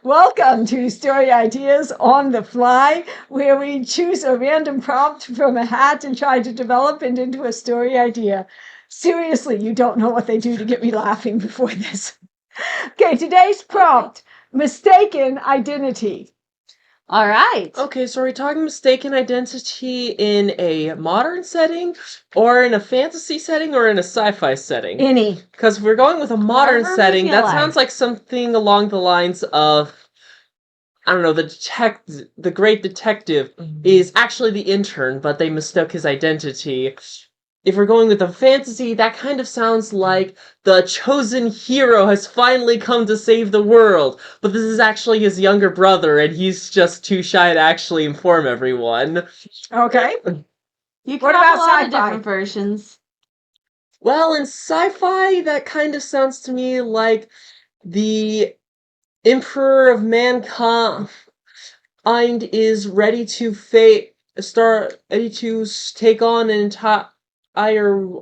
Welcome to Story Ideas on the Fly, where we choose a random prompt from a hat and try to develop it into a story idea. Seriously, you don't know what they do to get me laughing before this. Okay, today's prompt, mistaken identity. All right. Okay, so are we talking mistaken identity in a modern setting, or in a fantasy setting, or in a sci-fi setting? Any. Because if we're going with a modern Whatever we setting, feel that like. sounds like something along the lines of, I don't know, the great detective is actually the intern, but they mistook his identity. If we're going with a fantasy, that kind of sounds like the chosen hero has finally come to save the world, but this is actually his younger brother, and he's just too shy to actually inform everyone. Okay. You What can have about a lot of sci-fi? different versions. Well, in sci-fi, that kind of sounds to me like the Emperor of Mankind is ready to take on an entire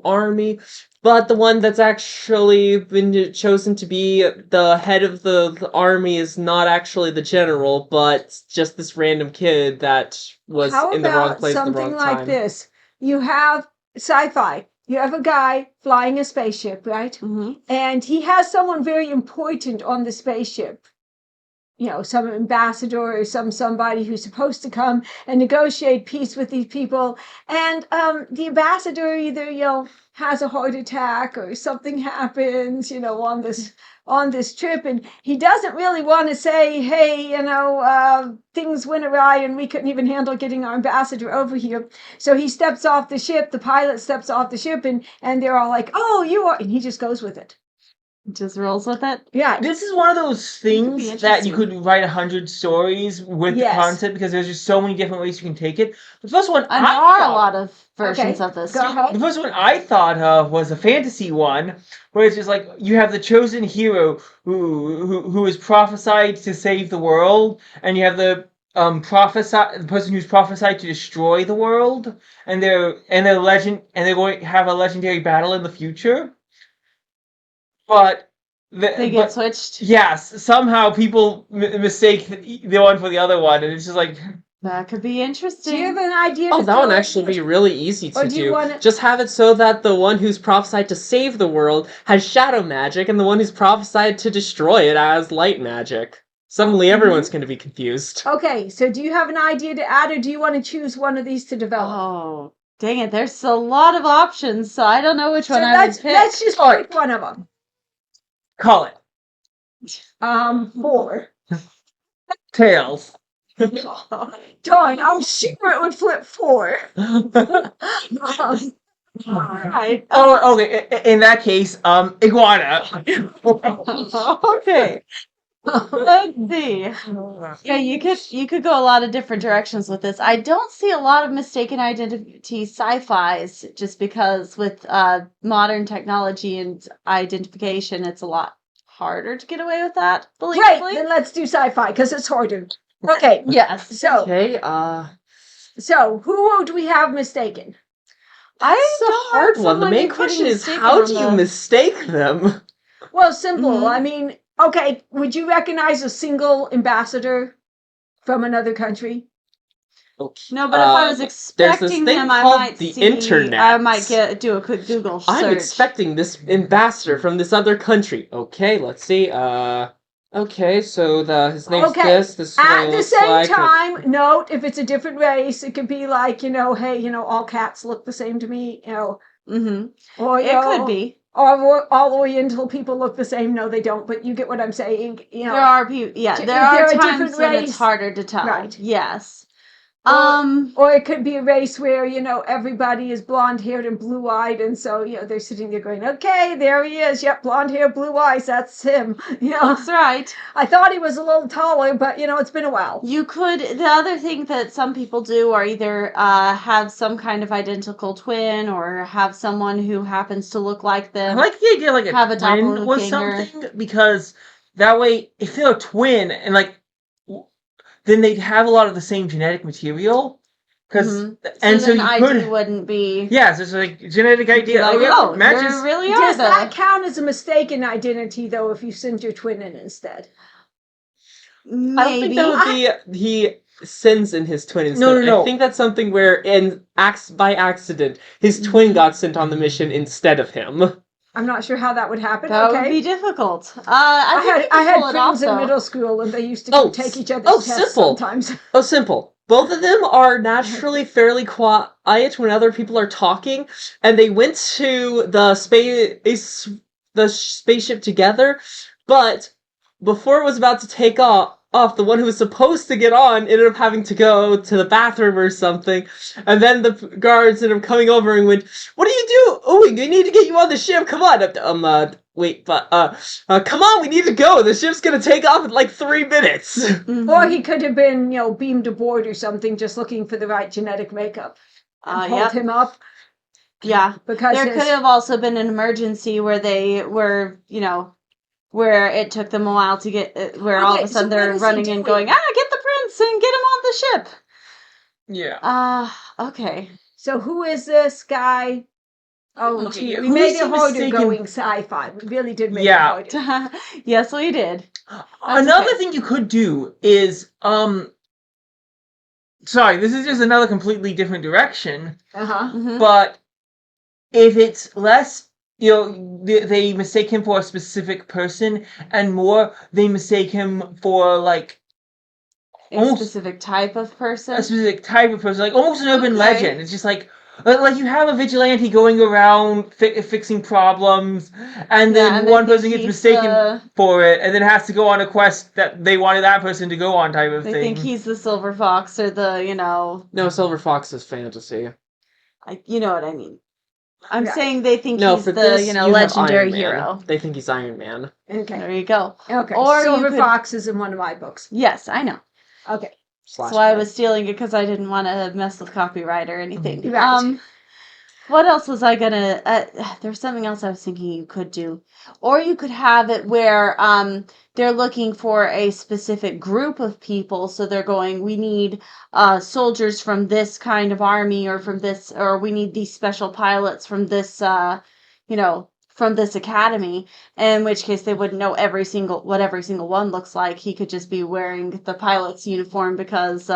army, but the one that's actually been chosen to be the head of the army is not actually the general, but just this random kid that was How in the wrong about place at the something wrong like time. this? You have sci-fi. You have a guy flying a spaceship, right? Mm-hmm. And he has someone very important on the spaceship. You know, some ambassador or somebody who's supposed to come and negotiate peace with these people. And the ambassador either, has a heart attack or something happens, on this trip, and he doesn't really want to say, hey, things went awry and we couldn't even handle getting our ambassador over here. So he steps off the ship, the pilot steps off the ship, and they're all like, oh, you are, and he just goes with it. Just rolls with it. Yeah. This is one of those things that you could write 100 stories with the concept, because there's just so many different ways you can take it. The first one And there are a lot of versions of this. Go ahead. The first one I thought of was a fantasy one, where it's just like you have the chosen hero who is prophesied to save the world, and you have the person who's prophesied to destroy the world, and they're going to have a legendary battle in the future. But they get switched. Yes, somehow people mistake the one for the other one, and it's just like that could be interesting. Do you have an idea? Oh, that would actually be really easy to do. Just have it so that the one who's prophesied to save the world has shadow magic, and the one who's prophesied to destroy it has light magic. Suddenly, everyone's going to be confused. Okay, so do you have an idea to add, or do you want to choose one of these to develop? Oh, dang it! There's a lot of options, so I don't know which one I would pick. Let's just pick one of them. Call it. 4. Tails. Darn, I'm sure it would flip 4. Right. Oh, okay. In that case, iguana. Okay. Let's see. Yeah, you could go a lot of different directions with this. I don't see a lot of mistaken identity sci-fis, just because with modern technology and identification, it's a lot harder to get away with that. Right, then let's do sci-fi because it's harder. Okay. Yes. So. Okay. So who would we have mistaken? That's a hard one. The main question is, how do you mistake them? Well, simple. I mean, okay, would you recognize a single ambassador from another country? Okay. No, but if I was expecting him, I might the internet. I might do a quick Google search. I'm expecting this ambassador from this other country. Okay, let's see. Okay, so his name's this. At the same time, note if it's a different race, it could be like, hey, all cats look the same to me, Mm-hmm. Or it could be. Or all Oriental people look the same. No, they don't. But you get what I'm saying. There are people. Yeah, there are times when it's harder to tell. Right. Yes. Or it could be a race where, everybody is blonde-haired and blue-eyed, and so, they're sitting there going, okay, there he is. Yep, blonde hair, blue eyes, that's him. That's right. I thought he was a little taller, but, it's been a while. The other thing that some people do are either have some kind of identical twin or have someone who happens to look like them. I like the idea like have a twin was something, because that way, if they're a twin and then they'd have a lot of the same genetic material, because Mhm. and so then you ID could wouldn't be. yeah, so it's like genetic Be idea. like, Oh yeah, oh, matches. you really are Does that the. count as a mistaken identity, though, if you send your twin in instead? I don't think Maybe. that would be he sends in his twin instead. No. I think that's something where by accident his twin got sent on the mission instead of him. I'm not sure how that would happen. That okay. would be difficult. I think you I could pull had it off friends in though. middle school, and they used to Oh, take each other's oh, tests simple. sometimes. Oh, simple. Both of them are naturally fairly quiet when other people are talking, and they went to the spaceship together. But before it was about to take off, the one who was supposed to get on ended up having to go to the bathroom or something, and then the guards ended up coming over and went, "What are you doing? We need to get you on the ship. Come on." Wait, but come on, we need to go. The ship's gonna take off in like 3 minutes. Mhm. Or he could have been, beamed aboard or something, just looking for the right genetic makeup. And pulled Yep. him up. Yeah. Because There his- could have also been an emergency where they were, where it took them a while to get, where all of Okay, a so sudden what they're is he running and doing? going, get the prince and get him on the ship. Yeah. Okay. So who is this guy? Oh, Okay, gee, yeah, we who made is it he harder mistaken- going sci-fi. We really did make Yeah. it harder. Yes, we did. Another okay. thing you could do is sorry, this is just another completely different direction, Uh-huh. Mhm. but if it's less, they mistake him for a specific person, and more, they mistake him for like A almost specific type of person. a specific type of person, like almost an urban Okay. legend. It's just like you have a vigilante going around fixing problems, and then and they one think person gets he's mistaken the- for it, and then has to go on a quest that they wanted that person to go on, type of They thing. think he's the silver fox or the, No, Silver Fox is fantasy. you know what I mean. I'm Yeah. saying they think No, he's for the, this, you have legendary Iron Man. hero. They think he's Iron Man. Okay. There you go. Okay. Or you Silver could- Fox is in one of my books. Yes, I know. Okay. Slash That's why I play. was stealing it, because I didn't want to mess with copyright or anything. Right. What else was I gonna? There's something else I was thinking you could do, or you could have it where they're looking for a specific group of people, so they're going, we need soldiers from this kind of army, or from this, or we need these special pilots from this, from this academy. In which case, they wouldn't know what every single one looks like. He could just be wearing the pilot's uniform because.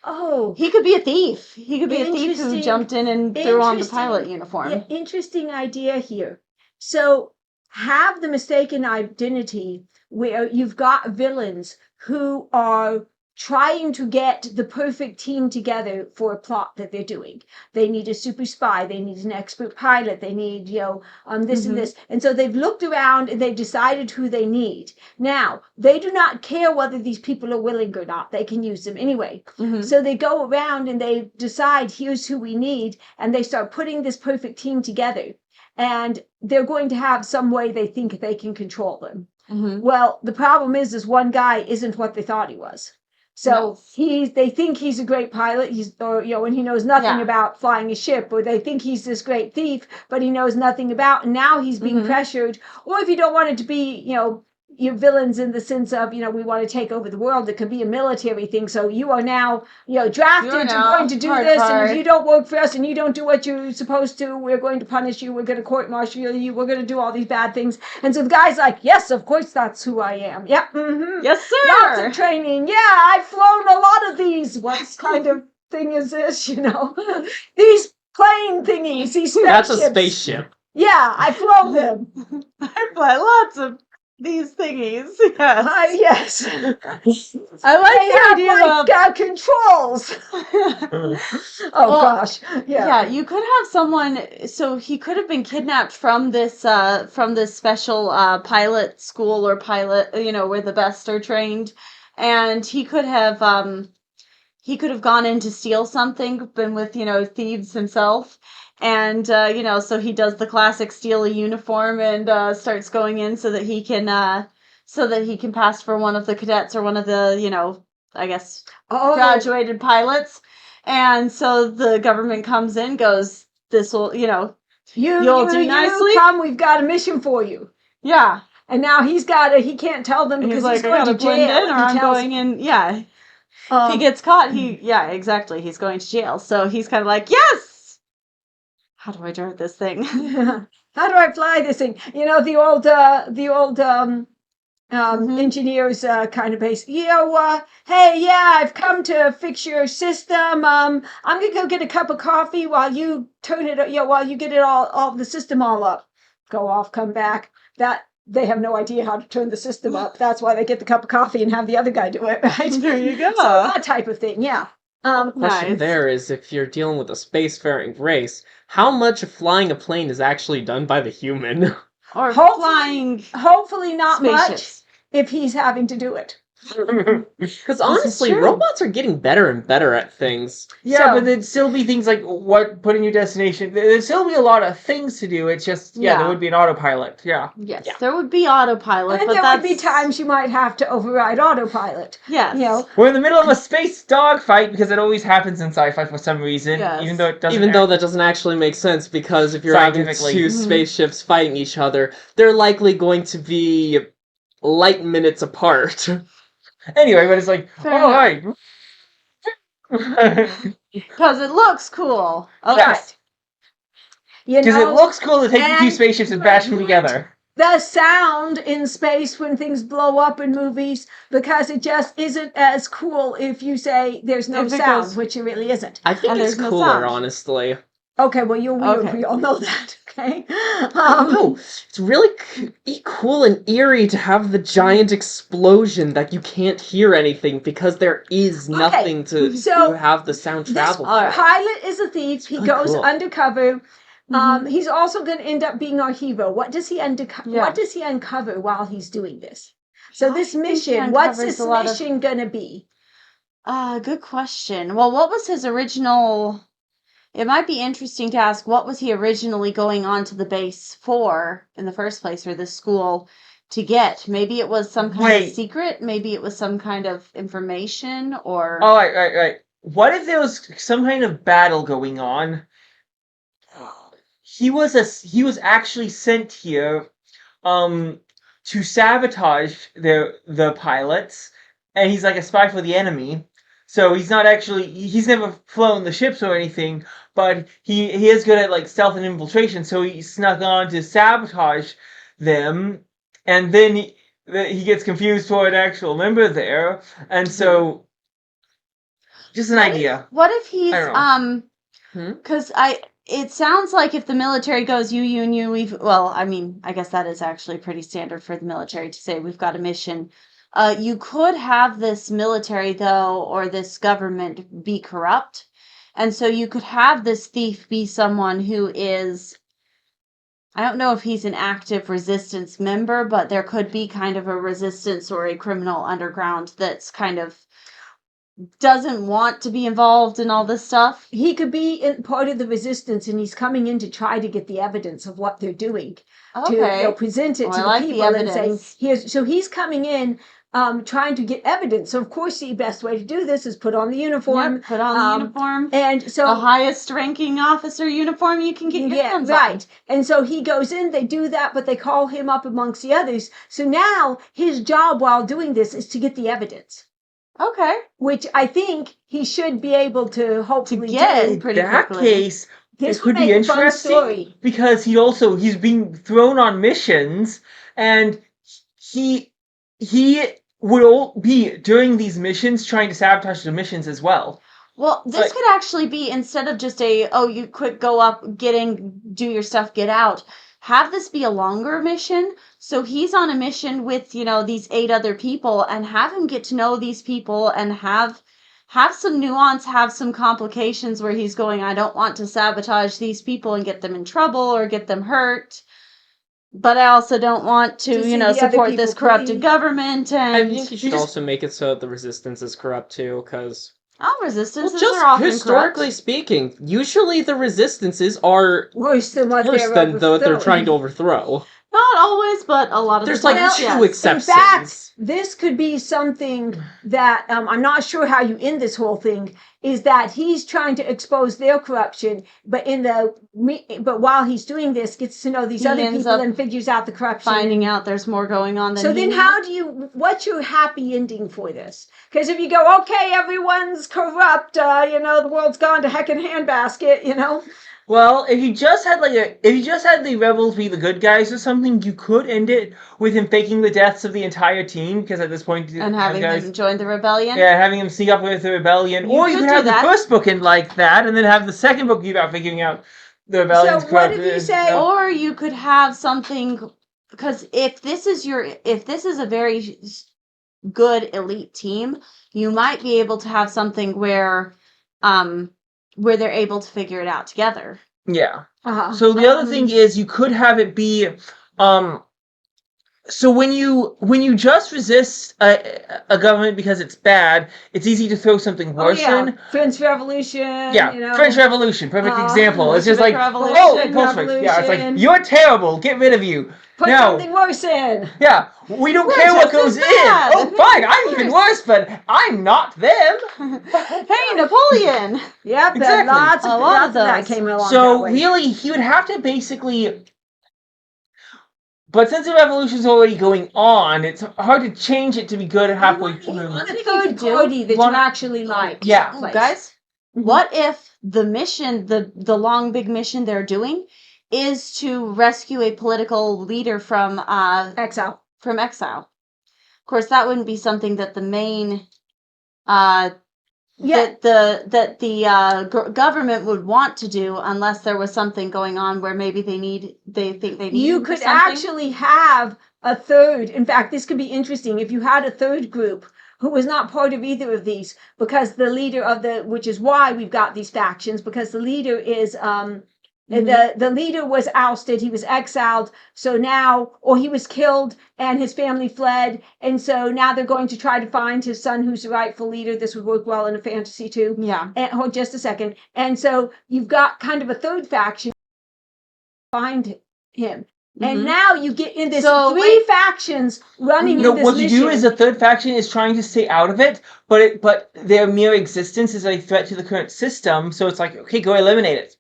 Oh. He could be a thief. He could be a thief who Interesting- jumped in and threw on the interesting- pilot uniform. Yeah, interesting idea here. So have the mistaken identity where you've got villains who are trying to get the perfect team together for a plot that they're doing. They need a super spy, they need an expert pilot, they need, this Mhm. and this. And so they've looked around and they've decided who they need. Now, they do not care whether these people are willing or not. They can use them anyway. Mhm. So they go around and they decide, here's who we need, and they start putting this perfect team together. And they're going to have some way they think they can control them. Mhm. Well, the problem is one guy isn't what they thought he was. So Yes. they think he's a great pilot, and he knows nothing Yeah. about flying a ship, or they think he's this great thief, but he knows nothing about, and now he's being Mhm. pressured. Or if you don't want it to be, your villains in the sense of, we want to take over the world, it could be a military thing. So you are now, drafted, You're you're now going to do hard this, part. and if you don't work for us and you don't do what you're supposed to, we're going to punish you, we're going to court-martial you, we're going to do all these bad things. And so the guy's like, yes, of course that's who I am. Yep, mm-hmm. Yes, Lots sir. of training. Yeah, I've flown a lot of these. What kind of thing is this? These plane thingies, these spaceships. That's a spaceship. Yeah, I've flown them. I play lots of these thingies. Yes. Yes. I like They the have idea of. controls. Oh Well, gosh. Yeah. Yeah, you could have someone. So he could have been kidnapped from this special pilot school or pilot, where the best are trained, and he could have gone in to steal something, been with thieves himself, and so he does the classic steal a uniform and starts going in so that he can pass for one of the cadets or one of the I guess Oh. graduated pilots. And so the government comes in, goes, this will, You You'll do nicely? come. We've got a mission for you. yeah. And now he can't tell them And because he's like, he's I going gotta to blend jail. in, or He I'm tells- going in. Yeah. If he gets caught, yeah, exactly. He's going to jail. So he's kind of like, yes! How do I drive this thing? How do I fly this thing? You know, the old engineers kind of base. Hey, yeah, I've come to fix your system. I'm gonna go get a cup of coffee while you turn it. While you get it all the system all up. Go off, come back. That they have no idea how to turn the system up. That's why they get the cup of coffee and have the other guy do it. Right? There you go. So that type of thing. Yeah. Question Nice. there is, if you're dealing with a spacefaring race, how much of flying a plane is actually done by the human? Or Hopefully- flying Hopefully not much spaceships. if he's having to do it. Because honestly, true. robots are getting better and better at things. Yeah, So- but there'd still be things like put in your destination. There'd still be a lot of things to do. It's just there Yeah. would be an autopilot. Yeah. Yes, Yeah. there would be autopilot, And but there that's would be times you might have to override autopilot. Yes. You know, We're in the middle of a space dogfight because it always happens in sci-fi for some reason, Yes. even though it doesn't. Even though that doesn't actually make sense, because if you're having Scientifically. two Mhm. spaceships fighting each other, they're likely going to be light minutes apart. Anyway, but it's like, Fair oh enough. hi. Because it looks cool. Okay. Yes. you Because it know, looks cool to take the two and- spaceships and bash them together. the sound in space when things blow up in movies, because it just isn't as cool if you say there's no If it sound, goes- which it really isn't. I think And it's there's no cooler, sound. honestly. Okay, well, you're weird. Okay. We all know that. Okay. No, it's really cool and eerie to have the giant explosion that you can't hear anything because there is Okay, nothing so to have the sound This travel. Alright. pilot is a thief. He really goes cool. undercover. Mhm. He's also going to end up being our hero. What does he Yeah. What does he uncover while he's doing this? So I this think he mission, what's uncovers this a lot of- mission going to be? Good question. Well, what was his original? It might be interesting to ask what was he originally going on to the base for in the first place, or the school to get? Maybe it was some kind of Wait. secret. Maybe it was some kind of information, or Oh, right. What if there was some kind of battle going on? He was actually sent here, to sabotage the pilots, and he's like a spy for the enemy. So he's never flown the ships or anything, but he is good at like stealth and infiltration. So he snuck on to sabotage them, and then he gets confused for an actual member there, and so just an idea. what if he's I don't Hmm? Because it sounds like if the military goes you and you, I mean, I guess that is actually pretty standard for the military to say we've got a mission. You could have this military, though, or this government be corrupt. And so you could have this thief be someone who is, I don't know if he's an active resistance member, but there could be kind of a resistance or a criminal underground that's kind of doesn't want to be involved in all this stuff. He could be in part of the resistance, and he's coming in to try to get the evidence of what they're doing. To Okay. present it Well, to I the like the people and saying, evidence. here's. So he's coming in, trying to get evidence. So of course, the best way to do this is put on the uniform. Yep, put on the uniform. And so The highest ranking officer uniform you can get your hands on. right. And so he goes in, they do that, but they call him up amongst the others. So now his job while doing this is to get the evidence, Okay. which I think he should be able to hopefully get do. In pretty that quickly. case, This it would could be make a fun interesting story. because he's being thrown on missions, and he would all be during these missions trying to sabotage the missions as well. Well, this Like- could actually be, instead of just you quick go up, get in, do your stuff, get out, have this be a longer mission. So he's on a mission with, these 8 other people, and have him get to know these people and have some nuance, have some complications where he's going, I don't want to sabotage these people and get them in trouble or get them hurt. But I also don't want To to, see the other support this people corrupted please. government. And I think you should just- also make it so that the resistance is corrupt too, because all resistances just are often historically corrupt. speaking, usually the resistances are Worse than what worse they're than what they're overthrowing. trying to overthrow. Not always, but a lot of There's the like times, two yes. In exceptions. fact, this could be something that I'm not sure how you end this whole thing. Is that he's trying to expose their corruption, but but while he's doing this, gets to know these He other ends people up and figures out the corruption. Finding out there's more going on than So he then, knew. how do you? What's your happy ending for this? Because if you go, okay, everyone's corrupt, the world's gone to heck in a handbasket. Well, if you just had the rebels be the good guys or something, you could end it with him faking the deaths of the entire team, because at this point, and the having guys, them join the rebellion. yeah, having him sneak up with the rebellion, You or you could could do have the that. first book end like that, and then have the second book be about figuring out the rebellion's So what corrupt. did you say? Or you could have something, because if this is a very good elite team, you might be able to have something where they're able to figure it out together. Yeah. Uh-huh. So the other thing is you could have it be so when you just resist a government because it's bad, it's easy to throw something worse in. French Revolution. Yeah, French Revolution, perfect example. It's just Bolshevik like, Revolution, oh, Bolshevik. Yeah, it's like, Revolution. you're terrible, get rid of you. Put No. something worse in. Yeah, we don't We're care what just as goes in. bad. Oh, fine, I'm even worse, but I'm not them. Hey, Napoleon! Yep, Exactly. lots A of, lot lots of of that those. came along that So way. really, he would have to basically. But since the revolution's already going on, it's hard to change it to be good halfway You through. want a You third could do- party that you wanna- actually like. Yeah. Place. Guys, Mhm. what if the mission, the long big mission they're doing, is to rescue a political leader from Exile. exile? Of course, that wouldn't be something that the main Yeah. that the government would want to do unless there was something going on where maybe they think they need You him for could something. actually have a third. In fact, this could be interesting if you had a third group who was not part of either of these, because the leader of which is why we've got these factions, because the leader is the leader was ousted, he was exiled, so now, or he was killed and his family fled, and so now they're going to try to find his son who's the rightful leader. This would work well in a fantasy too. Yeah. And hold just a second. And so you've got kind of a third faction find him. And Mhm. now you get in this So, three factions running No, in this what you mission. do is the third faction is trying to stay out of it, but their mere existence is a threat to the current system. So it's like, okay, go eliminate it.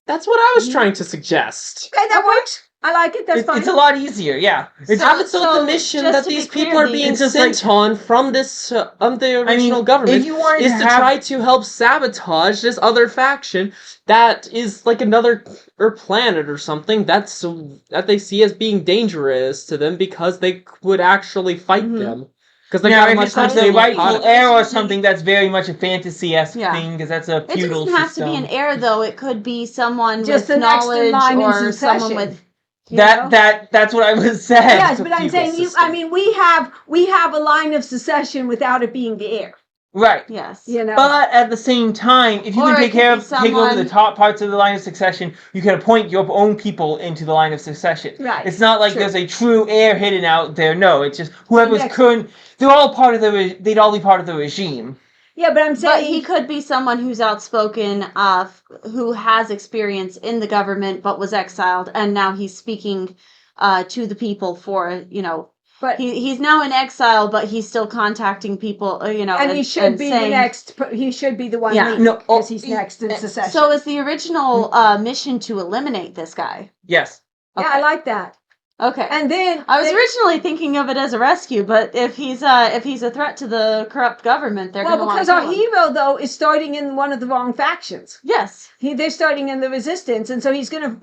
That's what I was trying to suggest. Okay, that works. I like it. That's fine. It's a lot easier, yeah. It's Have it so so the mission just that to be these clear, people are the- being It's just sent like- on from this the original government if you wanted is to to have- try to help sabotage this other faction that is like another planet or something that they see as being dangerous to them because they would actually fight Mhm. them. Because they now, got a if much it's more like the stable rightful economy. heir or something, that's very much a fantasy-esque Yeah. thing, because that's a It feudal doesn't have system. to be an heir, though. It could be someone Just with the next in knowledge line in or succession. someone with. You know? That's what I was saying. Yes, It's a but I'm feudal saying system. I mean, we have a line of succession without it being the heir. Right. Yes. You know. But at the same time, if you Or can it take could care be of take over the someone- top parts of the line of succession, you can appoint your own people into the line of succession. Right. It's not like True. there's a true heir hidden out there. No, it's just whoever's Next. current. They're all part of they'd all be part of the regime. Yeah, but I'm But saying he could be someone who's outspoken, who has experience in the government but was exiled, and now he's speaking to the people for, but he's now in exile, but he's still contacting people, and he should be the saying- next. He should be the one Yeah. leading No, because he's next in succession. So is the original mission to eliminate this guy? Yes. yeah, I like that. Okay. And then I was originally thinking of it as a rescue, but if he's a threat to the corrupt government, they're well, going to want because to our kill him. hero though is starting in one of the wrong factions. Yes. They're starting in the resistance, and so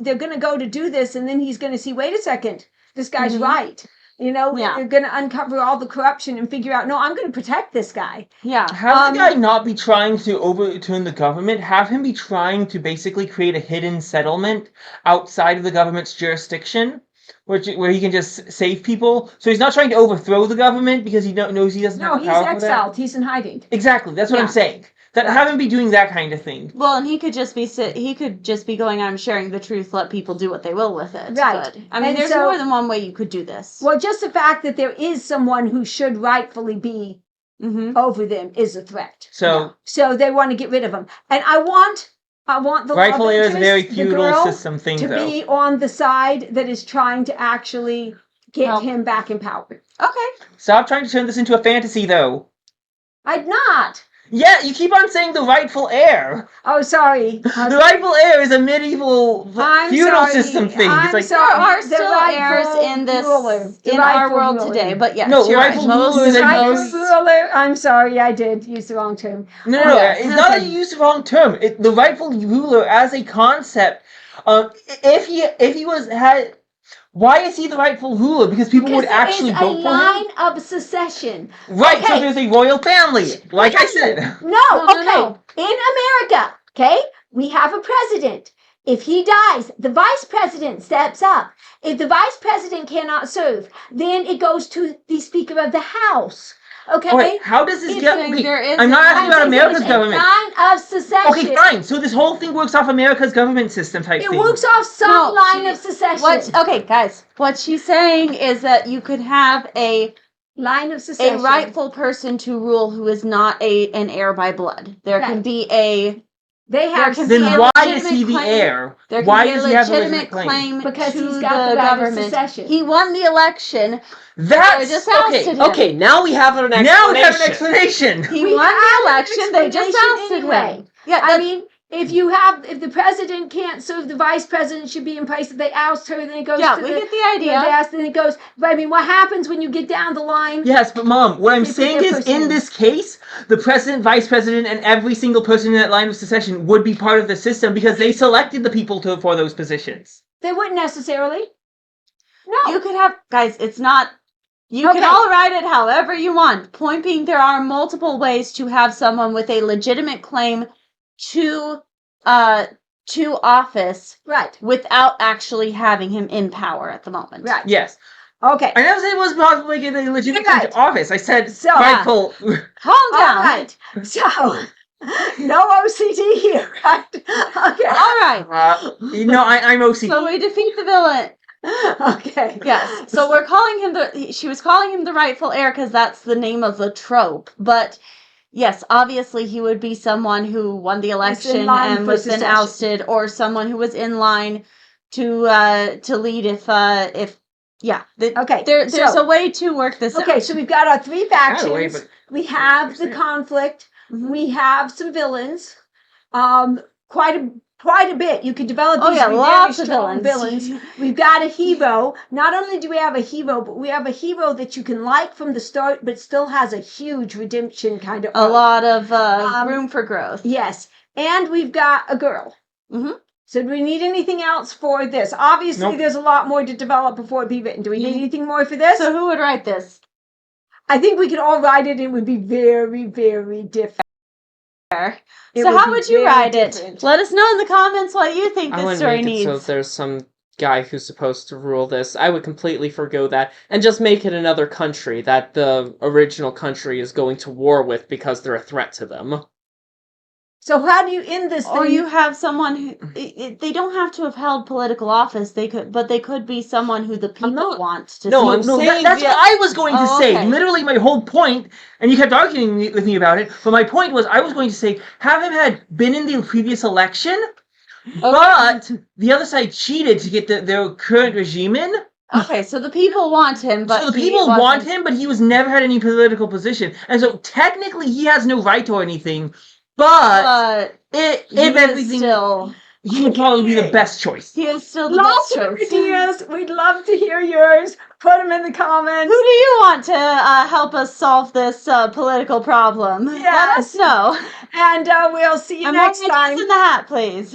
they're gonna go to do this, and then he's gonna see, wait a second, this guy's Mhm. right. Yeah. They're gonna uncover all the corruption and figure out, no, I'm gonna protect this guy. Yeah. Have the guy not be trying to overturn the government. Have him be trying to basically create a hidden settlement outside of the government's jurisdiction, where he can just save people. So he's not trying to overthrow the government because he knows he doesn't No, have he's the power for that. exiled. He's in hiding. Exactly. That's what Yeah. I'm saying. That have him be doing that kind of thing. Well, and he could just be going, I'm sharing the truth, let people do what they will with it. Right. But, I mean, And there's so- more than one way you could do this. Well, just the fact that there is someone who should rightfully be Mm-hmm. over them is a threat. So So they want to get rid of him. And I want I want the Rightful love heir is a very interest, the feudal girl, system thing, to though. be on the side that is trying to actually get Help. him back in power. Okay. Stop trying to turn this into a fantasy, though. I'd not. Yeah, you keep on saying the rightful heir. Oh, sorry. The rightful heir is a medieval I'm feudal sorry. system thing. I'm It's like, sorry. There are The still heirs rightful in this ruler. The in our rightful world ruler. today, but yes, No, you're right. rightful Most, ruler is a Rightful most- ruler. I'm sorry, I did use the wrong term. no, Yes, it's not that okay. you used the wrong term. The rightful ruler as a concept. If he was had, why is he the rightful ruler? Because people Because would there actually is a vote for him. line of secession. Right, so Okay. there's a royal family, like I said. No, No, okay. no. In America, okay, we have a president. If he dies, the vice president steps up. If the vice president cannot serve, then it goes to the Speaker of the House. Okay? All right, how does this It's get? saying Okay, there is I'm not a- asking about saying there America's is a government. line of secession. Okay, fine. So this whole thing works off America's government system type It thing. works off some No, line she- of secession. okay, guys. What she's saying is that you could have a Line of secession. rightful person to rule who is not an heir by blood. There can Right. be a They have can Then be a why is legitimate he the claim- heir? there can Why be a does he have a legitimate legitimate claim? Because to he's got the the right of government. secession. He won the election. That's They just okay. ousted him. Okay, now we have an explanation. Now we have an explanation. He We won have the an election. They just explanation ousted anyway. him. Yeah, I mean, if the president can't serve, the vice president should be in place. If they oust her, then it goes yeah, to we the, get the you know, idea. they ask, then it goes. But I mean, what happens when you get down the line? Yes, but Mom, what I'm They put saying their is, person in in. this case, the president, vice president, and every single person in that line of succession would be part of the system because they selected the people for those positions. They wouldn't necessarily. No. You could have, guys, it's not, you Okay. can all write it however you want. Point being, there are multiple ways to have someone with a legitimate claim to office Right. without actually having him in power at the moment. Right. Yes. Okay. I never said it was possible to get a legitimate claim to Right. office. I said So, rightful. Calm All down. right. So, no OCD here, right? Okay. All right. I'm OCD. So we defeat the villain. Okay. Yes. So we're calling him she was calling him the rightful heir because that's the name of the trope. But yes, obviously he would be someone who won the election line and for was then secession. ousted, or someone who was in line to lead if Okay, there's so- a way to work this out. Okay, so we've got our three By the way, factions. but- We have the conflict. Mhm. We have some villains. Quite a bit. You could develop Oh these yeah, to be lots very of strong villains. We've got a hero. Not only do we have a hero, but we have a hero that you can like from the start, but still has a huge redemption kind of A arc. lot of room for growth. Yes, and we've got a girl. Mhm. So do we need anything else for this? Obviously, Nope. there's a lot more to develop before it be written. Do we need anything more for this? So who would write this? I think we could all write it. It would be very, very different. It So how be would you very write different. it? Let us know in the comments what you think I this wouldn't story make it needs. so there's some guy who's supposed to rule this. I would completely forgo that and just make it another country that the original country is going to war with because they're a threat to them. So how do you end this Or thing? you have someone who they don't have to have held political office. They could be someone who the people not- want to No, see. I'm saying that's the- what I was going to Oh, say. okay. Literally, my whole point, and you kept arguing with me about it. But my point was, I was going to say, have him had been in the previous election, but the other side cheated to get their current regime in. Okay, so the people want him, but So the he people wasn't. want him, but he was never had any political position, and so technically he has no right or anything. But But if he is everything, still he would probably be the best choice. he is still the Lots best of choice. ideas. We'd love to hear yours. Put them in the Who comments. do you want to help us solve this political problem? Let us Yes. know. And we'll see you And more next time. ideas in the hat, please.